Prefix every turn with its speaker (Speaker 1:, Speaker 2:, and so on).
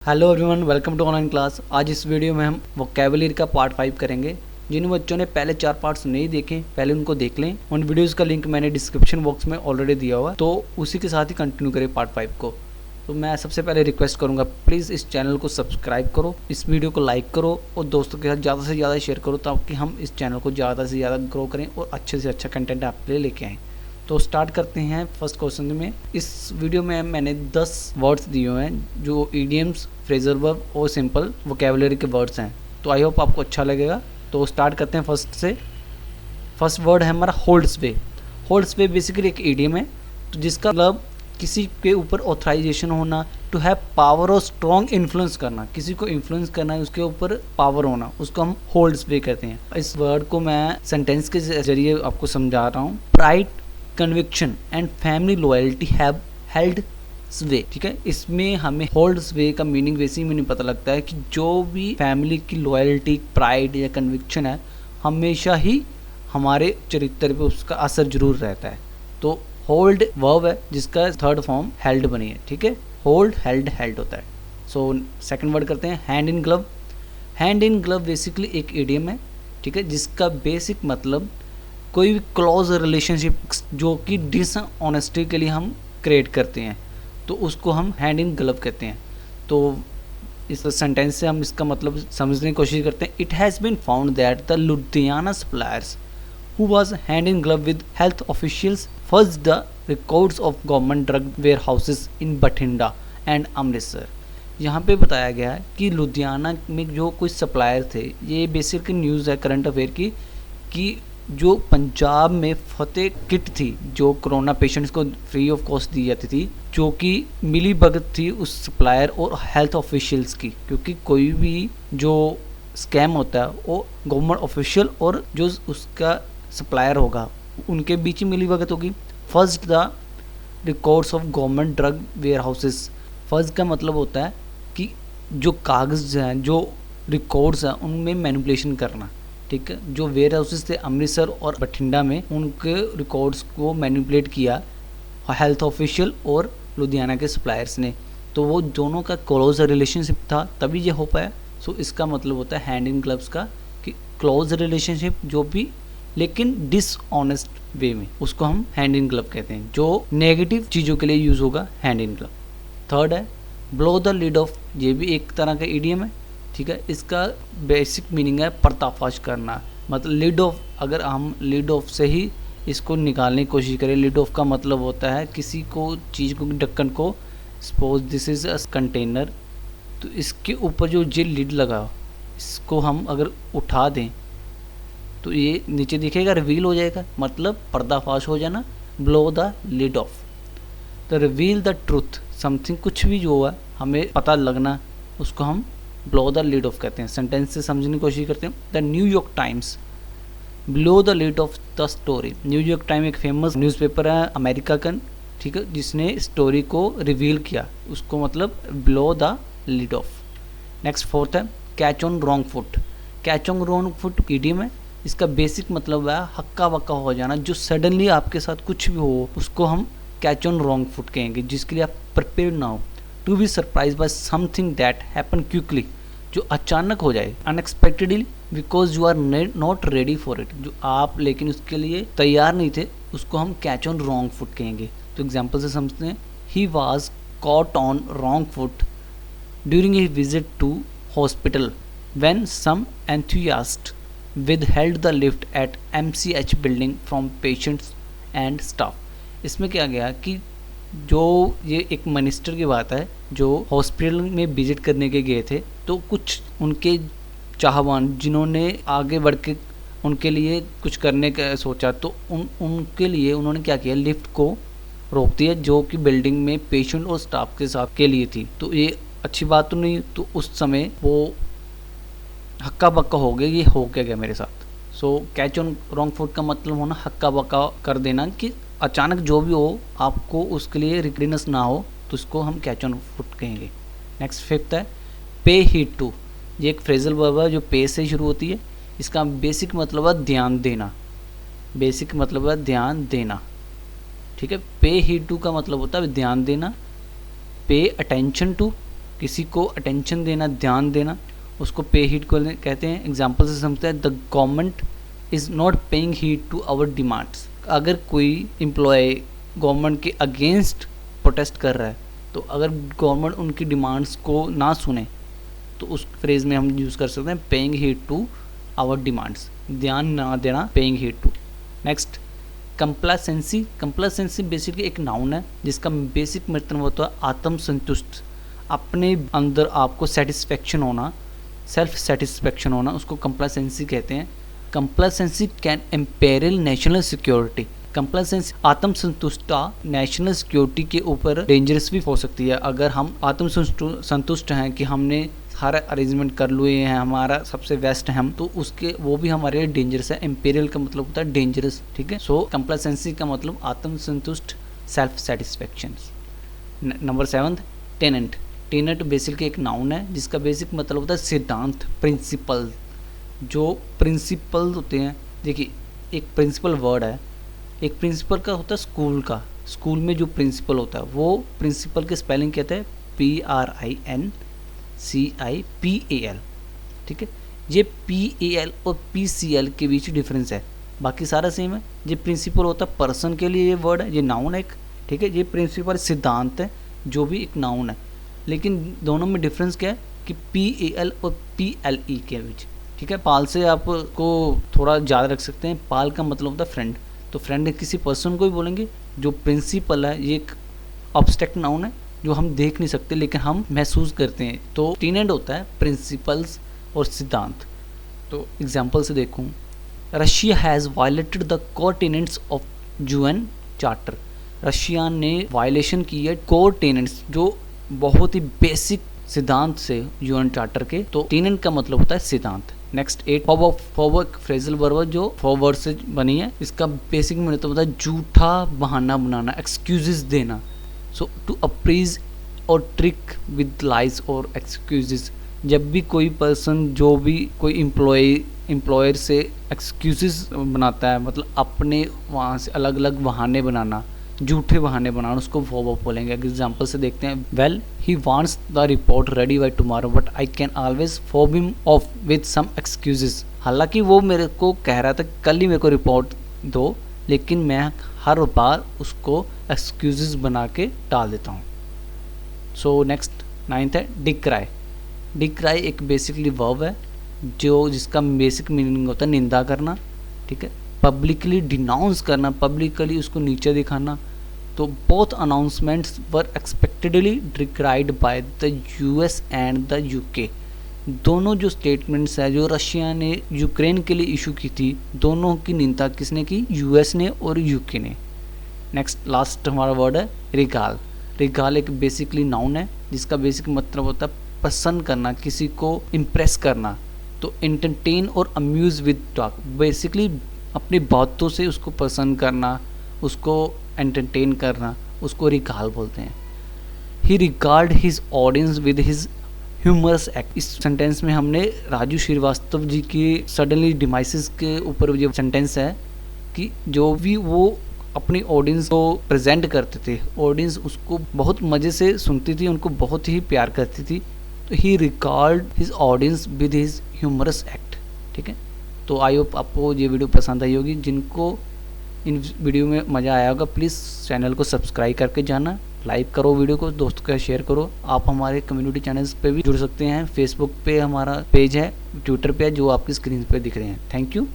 Speaker 1: Hello everyone, welcome to online class. आज इस video में हम वोकैबुलरी का पार्ट 5 करेंगे। जिन बच्चों ने पहले 4 पार्ट्स नहीं देखे, पहले उनको देख लें। उन वीडियोस का लिंक मैंने डिस्क्रिप्शन बॉक्स में ऑलरेडी दिया हुआ है, तो उसी के साथ ही कंटिन्यू करें पार्ट 5 को। तो मैं सबसे पहले रिक्वेस्ट करूँगा, प्लीज़ इस चैनल को सब्सक्राइब करो, इस वीडियो को लाइक करो और दोस्तों के साथ ज़्यादा से ज़्यादा शेयर करो, ताकि हम इस चैनल को ज़्यादा से ज़्यादा ग्रो करें और अच्छे से अच्छा कंटेंट आपके लिए लेके आएँ। तो स्टार्ट करते हैं फर्स्ट क्वेश्चन में। इस वीडियो में मैंने 10 वर्ड्स दिए हुए हैं जो ईडियम्स, फ्रेजल वर्ब और सिंपल वोकैबुलरी के वर्ड्स हैं। तो आई होप आपको अच्छा लगेगा। तो स्टार्ट करते हैं फर्स्ट से। फर्स्ट वर्ड है हमारा होल्ड स्वे। होल्ड स्वे बेसिकली एक ईडियम है, तो जिसका मतलब किसी के ऊपर ऑथराइजेशन होना, टू हैव पावर और स्ट्रॉन्ग इन्फ्लुएंस करना, किसी को इन्फ्लुएंस करना है, उसके ऊपर पावर होना, उसको हम होल्ड स्वे कहते हैं। इस वर्ड को मैं सेंटेंस के जरिए आपको समझा रहा हूँ। Pride, conviction and family loyalty have held स्वे। ठीक है, इसमें हमें होल्ड स्वे का मीनिंग वैसे ही नहीं पता लगता है कि जो भी फैमिली की लॉयल्टी, प्राइड या कन्विक्शन है, हमेशा ही हमारे चरित्र पे उसका असर जरूर रहता है। तो होल्ड वर्ब है जिसका थर्ड फॉर्म हेल्ड बनी है। ठीक है, होल्ड, हेल्ड, हेल्ड होता है। सो सेकंड वर्ड करते हैं hand in glove. Hand in glove basically एक इडियम है, ठीक है, जिसका बेसिक मतलब कोई भी क्लोज रिलेशनशिप जो कि डिसऑनेस्टी के लिए हम क्रिएट करते हैं, तो उसको हम हैंड इन ग्लव कहते हैं। तो इस सेंटेंस से हम इसका मतलब समझने की कोशिश करते हैं। It has been found that the Ludhiana suppliers who was hand in glove with health officials fudged the records of government drug warehouses in Bathinda and Amritsar. यहाँ पे बताया गया है कि लुधियाना में जो कुछ सप्लायर थे, ये बेसिक न्यूज़ है करंट अफेयर की, कि जो पंजाब में फतेह किट थी जो कोरोना पेशेंट्स को फ्री ऑफ कॉस्ट दी जाती थी, जो कि मिली भगत थी उस सप्लायर और हेल्थ ऑफिशियल्स की, क्योंकि कोई भी जो स्कैम होता है वो गवर्नमेंट ऑफिशियल और जो उसका सप्लायर होगा उनके बीच ही मिली भगत होगी। First the records of government drug warehouses. First का मतलब होता है कि जो कागज़ हैं, जो रिकॉर्ड्स हैं, उनमें मैनिपुलेशन करना। ठीक है, जो वेयर हाउसेस थे अमृतसर और बठिंडा में, उनके रिकॉर्ड्स को मैनिपुलेट किया हेल्थ ऑफिशियल और लुधियाना के सप्लायर्स ने। तो वो दोनों का क्लोज रिलेशनशिप था, तभी ये हो पाया। सो इसका मतलब होता है हैंड इन ग्लव्स का, कि क्लोज रिलेशनशिप जो भी लेकिन डिसऑनेस्ट वे में, उसको हम हैंड इन ग्लव कहते हैं। जो नेगेटिव चीज़ों के लिए यूज़ होगा हैंड इन ग्लव। थर्ड है ब्लो द लिड ऑफ। ये भी एक तरह का इडियम है, ठीक है। इसका बेसिक मीनिंग है पर्दाफाश करना। मतलब लिड ऑफ, अगर हम लिड ऑफ से ही इसको निकालने की कोशिश करें, लिड ऑफ का मतलब होता है किसी को चीज़ को, ढक्कन को, suppose this is a container, तो इसके ऊपर जो जे लिड लगा, इसको हम अगर उठा दें तो ये नीचे दिखेगा, रिवील हो जाएगा, मतलब पर्दाफाश हो जाना। Blow the lid off, the reveal the truth, something, कुछ भी जो हुआ हमें पता लगना, उसको हम ब्लो द लिड ऑफ कहते हैं। सेंटेंस से समझने की कोशिश करते हैं। The New York Times blow the lid off the story. New York Time एक फेमस न्यूज़पेपर है अमेरिका का, ठीक है, जिसने स्टोरी को रिवील किया, उसको मतलब blow the lid off. Next fourth है catch on wrong foot. Catch on wrong foot idiom है। इसका बेसिक मतलब है हक्का बक्का हो जाना, जो सडनली आपके साथ कुछ भी हो उसको हम कैच ऑन रॉन्ग फुट कहेंगे, जिसके लिए आप प्रिपेयर ना हो। To be surprise by something that happen quickly, जो अचानक हो जाए, unexpectedly, because you are not ready for it, जो आप लेकिन उसके लिए तैयार नहीं थे, उसको हम कैच ऑन रॉन्ग फुट कहेंगे। तो एग्जाम्पल से समझते हैं। He was caught on wrong foot during a visit to hospital when some enthusiast withheld the lift at MCH building from patients and staff। इसमें क्या गया कि जो ये एक मिनिस्टर की बात है जो हॉस्पिटल में विजिट करने के गए थे, तो कुछ उनके चाहवान जिन्होंने आगे बढ़ के उनके लिए कुछ करने का सोचा, तो उनके लिए उन्होंने क्या किया, लिफ्ट को रोक दिया, जो कि बिल्डिंग में पेशेंट और स्टाफ के साथ के लिए थी। तो ये अच्छी बात तो नहीं। तो उस समय वो हक्का बक्का हो गया, ये हो क्या गया मेरे साथ। सो कैच ऑन रॉन्ग फुट का मतलब होना हक्का बक्का कर देना, कि अचानक जो भी हो आपको उसके लिए रिकनेस ना हो, तो उसको हम कैच ऑन फुट कहेंगे। नेक्स्ट फिफ्थ है पे हीड टू। ये एक फ्रेजल वर्ब है जो पे से शुरू होती है। इसका बेसिक मतलब है ध्यान देना। बेसिक मतलब है ध्यान देना, ठीक है। पे हीड टू का मतलब होता है ध्यान देना। पे अटेंशन टू, किसी को अटेंशन देना, ध्यान देना, उसको पे हीड को कहते हैं। एग्जाम्पल से समझते हैं, the government is not paying heed to our demands. अगर कोई एम्प्लॉय गवर्नमेंट के अगेंस्ट प्रोटेस्ट कर रहा है, तो अगर गवर्नमेंट उनकी डिमांड्स को ना सुने तो उस फ्रेज में हम यूज़ कर सकते हैं paying heed to our demands, ध्यान ना देना, paying heed to. Next, complacency. Complacency basically एक नाउन है जिसका बेसिक मतलब होता है आत्मसंतुष्ट, अपने अंदर आपको सेटिस्फेक्शन होना, सेल्फ सेटिस्फेक्शन होना, उसको कंप्लासेंसी कहते हैं। Complacency can imperil national security. Complacency, आत्मसंतुष्टता नेशनल सिक्योरिटी के ऊपर डेंजरस भी हो सकती है। अगर हम आत्मसंतुष्ट हैं कि हमने सारा अरेंजमेंट कर लिए हैं, हमारा सबसे बेस्ट है हम, तो उसके वो भी हमारे लिए डेंजरस है। एम्पेरियल का मतलब होता है डेंजरस, ठीक है। सो कंप्लासेंसी का मतलब आत्मसंतुष्ट, self satisfaction. Number 7, tenant. Tenant basically एक नाउन है जिसका बेसिक मतलब होता है सिद्धांत, प्रिंसिपल। जो प्रिंसिपल होते हैं, देखिए एक प्रिंसिपल वर्ड है, एक प्रिंसिपल का होता है स्कूल का, स्कूल में जो प्रिंसिपल होता है वो प्रिंसिपल के स्पेलिंग कहते हैं PRINCIPAL, ठीक है। ये PAL और PCL के बीच डिफरेंस है, बाकी सारा सेम है। ये प्रिंसिपल होता है पर्सन के लिए, ये वर्ड है, ये नाउन है एक, ठीक है। ये प्रिंसिपल सिद्धांत है जो भी एक नाउन है, लेकिन दोनों में डिफरेंस क्या है कि PAL और PLE के बीच, ठीक है। पाल से आपको थोड़ा याद रख सकते हैं, पाल का मतलब होता है फ्रेंड, तो फ्रेंड किसी पर्सन को भी बोलेंगे। जो प्रिंसिपल है ये एक ऑब्स्ट्रैक्ट नाउन है जो हम देख नहीं सकते लेकिन हम महसूस करते हैं, तो टेनेंट होता है प्रिंसिपल्स और सिद्धांत। तो एग्जांपल से देखूं, Russia has violated the core tenants of UN charter. Russia ने वायलेशन की है कोर टेनेंट्स, जो बहुत ही बेसिक सिद्धांत से UN चार्टर के। तो टेनेंट का मतलब होता है सिद्धांत। नेक्स्ट 8, फॉरवर्ड फ्रेजल वर्ब जो फॉरवर्ड से बनी है, इसका बेसिक मतलब होता है झूठा बहाना बनाना, एक्सक्यूजेस देना। सो टू अप्रीज और ट्रिक विद लाइज और एक्सक्यूजेस। जब भी कोई पर्सन, जो भी कोई एम्प्लॉयर से एक्सक्यूजेस बनाता है, मतलब अपने वहाँ से अलग अलग बहाने बनाना, झूठे बहाने बनाना, उसको फॉरवर्ड बोलेंगे। एग्जाम्पल से देखते हैं, well he wants the report ready by tomorrow but I can always फॉर्ब him off with some excuses. हालांकि वो मेरे को कह रहा था कल ही मेरे को रिपोर्ट दो, लेकिन मैं हर बार उसको एक्सक्यूजेस बना के डाल देता हूँ। सो नेक्स्ट 9th है डिक्राई। डिक्राई एक बेसिकली वर्ब है जो जिसका बेसिक मीनिंग होता है निंदा करना, ठीक है। पब्लिकली डिनाउंस करना, पब्लिकली उसको नीचे दिखाना। तो both announcements were expectedly decried by the US and the UK। दोनों जो स्टेटमेंट्स है जो रशिया ने यूक्रेन के लिए इशू की थी, दोनों की निंदा किसने की? US ने और UK ने। नेक्स्ट लास्ट हमारा वर्ड है रिगाल। रिगाल एक बेसिकली नाउन है जिसका बेसिक मतलब होता है पसंद करना, किसी को इम्प्रेस करना। तो एंटरटेन और अम्यूज़ विद टॉक, बेसिकली अपनी बातों से उसको पसंद करना, उसको एंटरटेन करना, उसको रिगाल बोलते हैं। He regard his audience with his humorous act. इस सेंटेंस में हमने राजू श्रीवास्तव जी की सडनली डिमाइसिस के ऊपर ये सेंटेंस है कि जो भी वो अपनी ऑडियंस को प्रेजेंट करते थे, ऑडियंस उसको बहुत मज़े से सुनती थी, उनको बहुत ही प्यार करती थी। तो he regard his audience with his humorous act, ठीक है। तो आई होप आपको ये वीडियो पसंद आई होगी। जिनको इन वीडियो में मज़ा आया होगा प्लीज़ चैनल को सब्सक्राइब करके जाना, लाइक करो वीडियो को, दोस्तों का शेयर करो। आप हमारे कम्युनिटी चैनल्स पे भी जुड़ सकते हैं, फेसबुक पे हमारा पेज है, ट्विटर पे है, जो आपकी स्क्रीन पे दिख रहे हैं। Thank you.